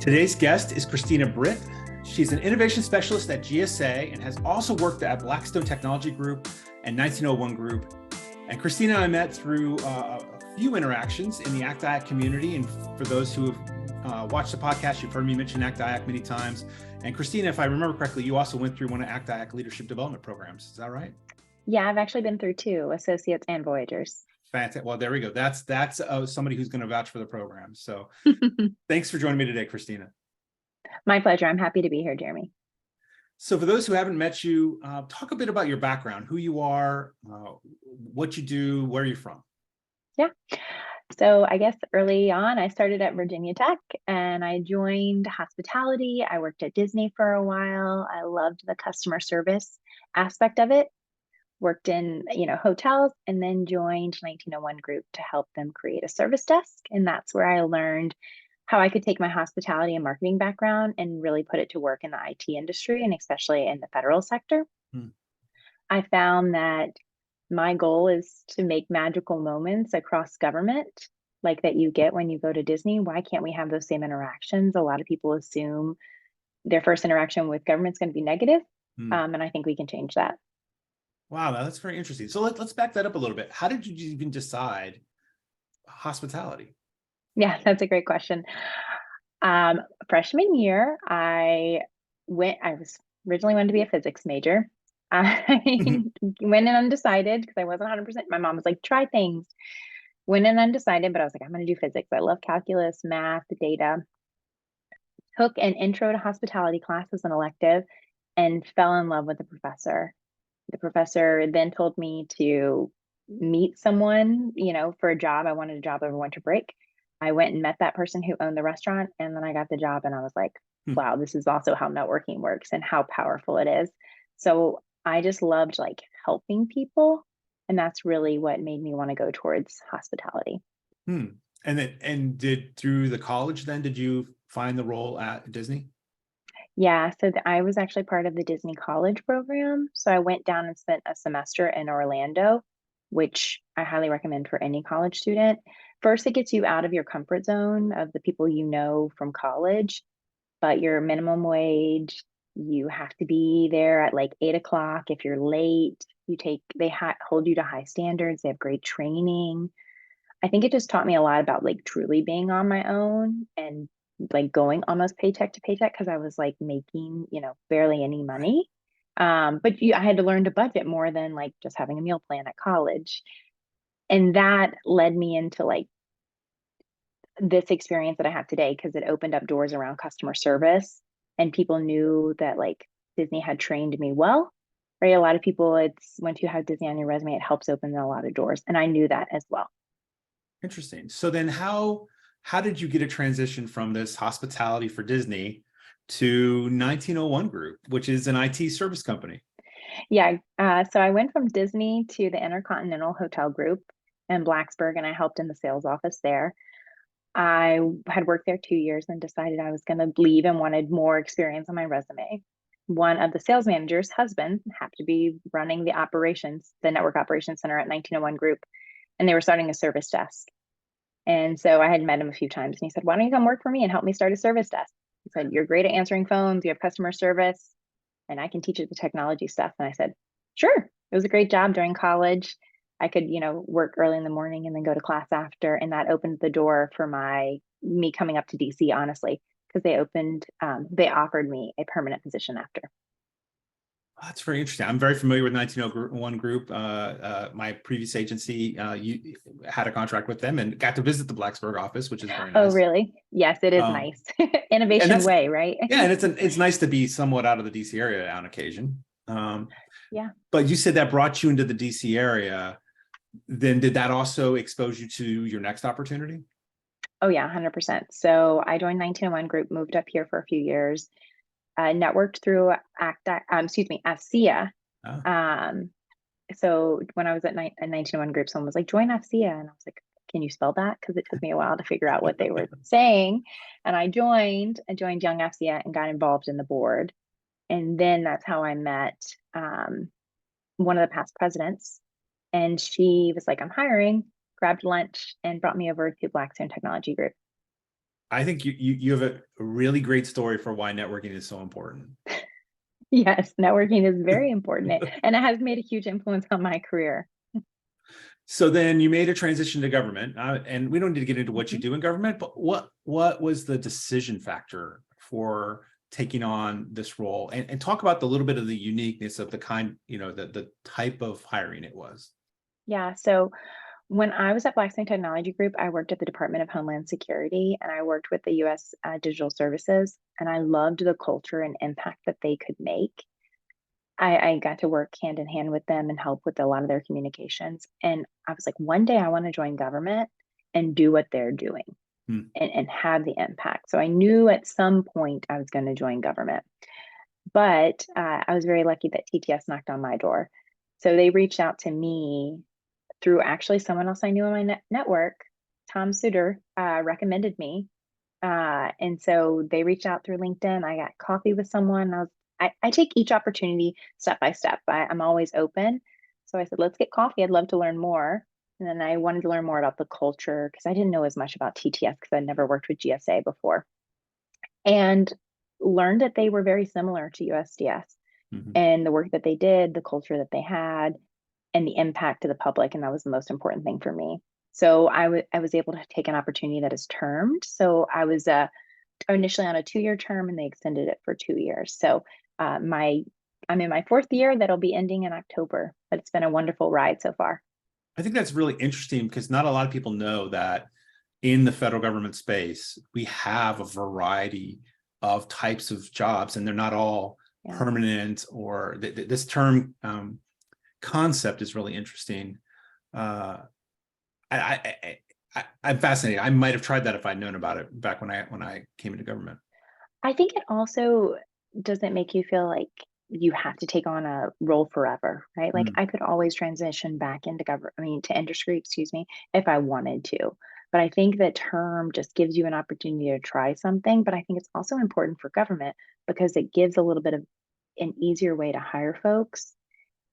Today's guest is Kristina Britt. She's an innovation specialist at GSA and has also worked at Blackstone Technology Group and 1901 Group. And Kristina I met through a few interactions in the ACT-IAC community. And for those who have watched the podcast, you've heard me mention ACT-IAC many times. And Kristina, if I remember correctly, you also went through one of ACT-IAC leadership development programs. Is that right? Yeah, I've actually been through two, associates and voyagers. Fantastic. Well, there we go. That's somebody who's going to vouch for the program. So thanks for joining me today, Kristina. My pleasure. I'm happy to be here, Jeremy. So for those who haven't met you, talk a bit about your background, who you are, what you do, where you're from. Yeah. So I guess early on, I started at Virginia Tech and I joined hospitality. I worked at Disney for a while. I loved the customer service aspect of it. Worked in, hotels, and then joined 1901 Group to help them create a service desk. And that's where I learned how I could take my hospitality and marketing background and really put it to work in the IT industry and especially in the federal sector. I found that my goal is to make magical moments across government, like that you get when you go to Disney. Why can't we have those same interactions? A lot of people assume their first interaction with government is going to be negative. And I think we can change that. Wow, that's very interesting. So let's back that up a little bit. How did you even decide hospitality? Yeah, that's a great question. Freshman year, I was originally wanted to be a physics major. I went in undecided because I wasn't 100%. My mom was like, try things. Went in undecided, but I was like, I'm going to do physics. I love calculus, math, data. Took an intro to hospitality class as an elective and fell in love with the professor. The professor then told me to meet someone, for a job. I wanted a job over winter break. I went and met that person who owned the restaurant, and then I got the job, and I was like, wow, this is also how networking works and how powerful it is. So I just loved helping people, and that's really what made me want to go towards hospitality. And did through the college then, did you find the role at Disney? Yeah, so I was actually part of the Disney College program. So I went down and spent a semester in Orlando, which I highly recommend for any college student. First, it gets you out of your comfort zone of the people you know from college, but you're minimum wage. You have to be there at 8 o'clock. If you're late, they hold you to high standards. They have great training. I think it just taught me a lot about truly being on my own and going almost paycheck to paycheck because I was making, barely any money. But I had to learn to budget more than just having a meal plan at college. And that led me into this experience that I have today because it opened up doors around customer service and people knew that Disney had trained me well. Right. A lot of people, once you have Disney on your resume, it helps open a lot of doors. And I knew that as well. Interesting. So then how did you get a transition from this hospitality for Disney to 1901 Group, which is an IT service company? Yeah. So I went from Disney to the Intercontinental Hotel Group in Blacksburg, and I helped in the sales office there. I had worked there 2 years and decided I was going to leave and wanted more experience on my resume. One of the sales managers' husband happened to be running the network operations center at 1901 Group, and they were starting a service desk. And so I had met him a few times, and he said, why don't you come work for me and help me start a service desk? He said, you're great at answering phones, you have customer service, and I can teach you the technology stuff. And I said, sure. It was a great job during college. I could, work early in the morning and then go to class after. And that opened the door for me coming up to DC, honestly, because they offered me a permanent position after. That's very interesting. I'm very familiar with 1901 Group. My previous agency had a contract with them and got to visit the Blacksburg office, which is very nice. Oh, really? Yes, it is nice. Innovation way, right? Yeah, and it's nice to be somewhat out of the DC area on occasion. Yeah. But you said that brought you into the DC area. Then did that also expose you to your next opportunity? Oh, yeah, 100%. So I joined 1901 Group, moved up here for a few years. Networked through ACT-IAC. Oh. So when I was at 1901 Group, someone was like, join ACT-IAC. And I was like, can you spell that? Because it took me a while to figure out what they were saying. And I joined Young ACT-IAC and got involved in the board. And then that's how I met one of the past presidents. And she was like, I'm hiring, grabbed lunch and brought me over to Blackstone Technology Group. I think you have a really great story for why networking is so important. Yes, networking is very important, and it has made a huge influence on my career. So then you made a transition to government, and we don't need to get into what you Mhm. do in government, but what was the decision factor for taking on this role? And talk about the little bit of the uniqueness of the kind, the type of hiring it was. Yeah, so when I was at Blackstone Technology Group, I worked at the Department of Homeland Security and I worked with the US Digital Services, and I loved the culture and impact that they could make. I got to work hand in hand with them and help with a lot of their communications. And I was like, one day I want to join government and do what they're doing Hmm. and have the impact. So I knew at some point I was going to join government. But I was very lucky that TTS knocked on my door. So they reached out to me through actually someone else I knew in my network. Tom Suter recommended me. And so they reached out through LinkedIn. I got coffee with someone. I take each opportunity step by step. I'm always open. So I said, let's get coffee. I'd love to learn more. And then I wanted to learn more about the culture because I didn't know as much about TTS because I'd never worked with GSA before. And learned that they were very similar to USDS Mhm. and the work that they did, the culture that they had, and the impact to the public. And that was the most important thing for me. So I was able to take an opportunity that is termed. So I was initially on a 2-year term and they extended it for 2 years. So I'm in my 4th year that'll be ending in October, but it's been a wonderful ride so far. I think that's really interesting because not a lot of people know that in the federal government space, we have a variety of types of jobs, and they're not all Yeah. permanent. Or this term concept is really interesting. Uh, I'm fascinated. I might have tried that if I'd known about it back when I came into government. I think it also doesn't make you feel like you have to take on a role forever, right? Like Mm. I could always transition back into government, I mean, to industry, excuse me, if I wanted to. But I think that term just gives you an opportunity to try something. But I think it's also important for government because it gives a little bit of an easier way to hire folks,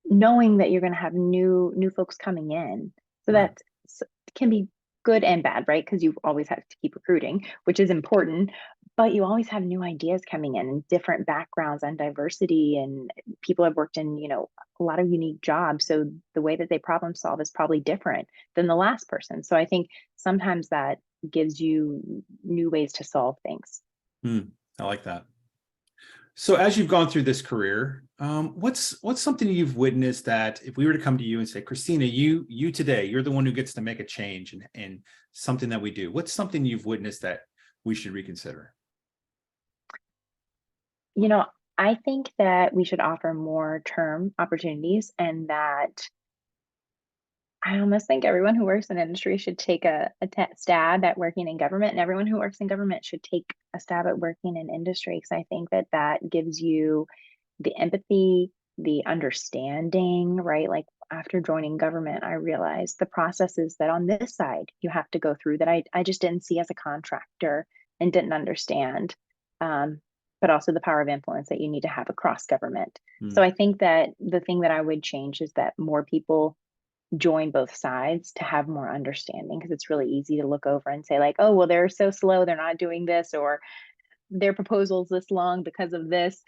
knowing that you're going to have new folks coming in. So Right. that can be good and bad, right? Because you always have to keep recruiting, which is important, but you always have new ideas coming in and different backgrounds and diversity, and people have worked in, a lot of unique jobs. So the way that they problem solve is probably different than the last person. So I think sometimes that gives you new ways to solve things. Mm. I like that. So as you've gone through this career, what's something you've witnessed that if we were to come to you and say, Kristina, you today, you're the one who gets to make a change and something that we do. What's something you've witnessed that we should reconsider? You know, I think that we should offer more term opportunities, and that I almost think everyone who works in industry should take a stab at working in government, and everyone who works in government should take a stab at working in industry because I think that that gives you the empathy, the understanding, right? Like after joining government, I realized the processes that on this side you have to go through that I just didn't see as a contractor and didn't understand. Um, but also the power of influence that you need to have across government. So Mm. I think that the thing that I would change is that more people join both sides to have more understanding because it's really easy to look over and say like, oh, well, they're so slow, they're not doing this, or their proposal's this long because of this,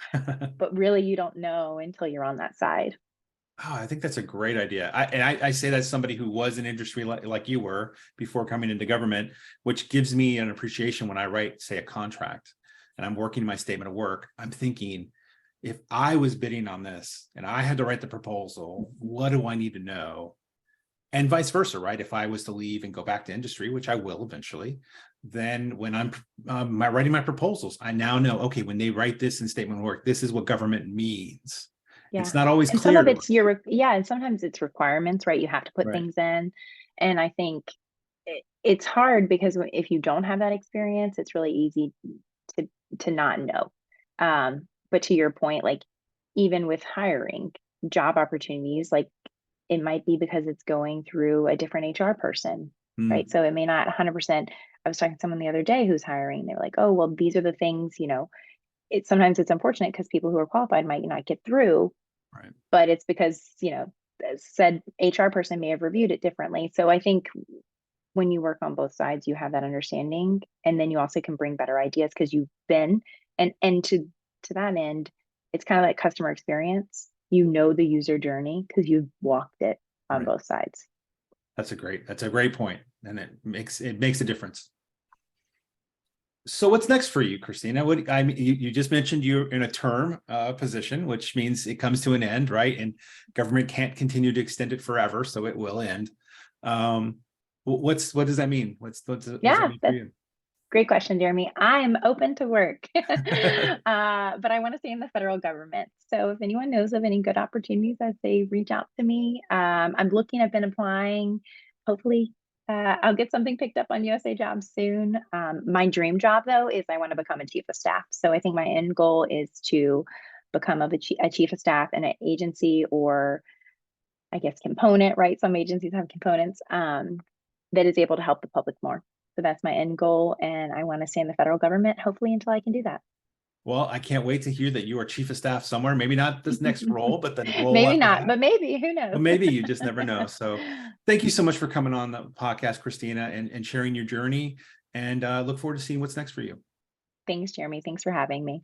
but really you don't know until you're on that side. Oh, I think that's a great idea. I say that as somebody who was in industry like you were before coming into government, which gives me an appreciation when I write, say, a contract and I'm working my statement of work. I'm thinking, if I was bidding on this and I had to write the proposal, what do I need to know? And vice versa, right? If I was to leave and go back to industry, which I will eventually, then when I'm writing my proposals, I now know, okay, when they write this in statement of work, this is what government means. Yeah. It's not always And some clear of to it's us. yeah, and sometimes it's requirements, right? You have to put Right. things in. And I think it's hard because if you don't have that experience, it's really easy to not know. But to your point, like even with hiring job opportunities, like it might be because it's going through a different HR person, right? Mm. So it may not 100%. I was talking to someone the other day who's hiring. They're like, oh, well, these are the things, sometimes it's unfortunate because people who are qualified might not get through, Right. but it's because, said HR person may have reviewed it differently. So I think when you work on both sides, you have that understanding, and then you also can bring better ideas because you've been, and to that end, it's kind of like customer experience. You know the user journey because you've walked it on Right. both sides. That's a great point, and it makes a difference. So what's next for you, Kristina? What I mean, you just mentioned you're in a term position, which means it comes to an end, right? And government can't continue to extend it forever, so it will end. What does that mean? What does that mean for you? Great question, Jeremy. I'm open to work, but I want to stay in the federal government. So if anyone knows of any good opportunities, I'd say reach out to me. I've been applying. Hopefully, I'll get something picked up on USA Jobs soon. My dream job, though, is I want to become a chief of staff. So I think my end goal is to become a chief of staff in an agency, or I guess component, right? Some agencies have components that is able to help the public more. So that's my end goal. And I want to stay in the federal government, hopefully, until I can do that. Well, I can't wait to hear that you are chief of staff somewhere. Maybe not this next role, but the role Maybe after not, that. but maybe, who knows? But maybe, you just never know. So thank you so much for coming on the podcast, Kristina, and sharing your journey. And look forward to seeing what's next for you. Thanks, Jeremy. Thanks for having me.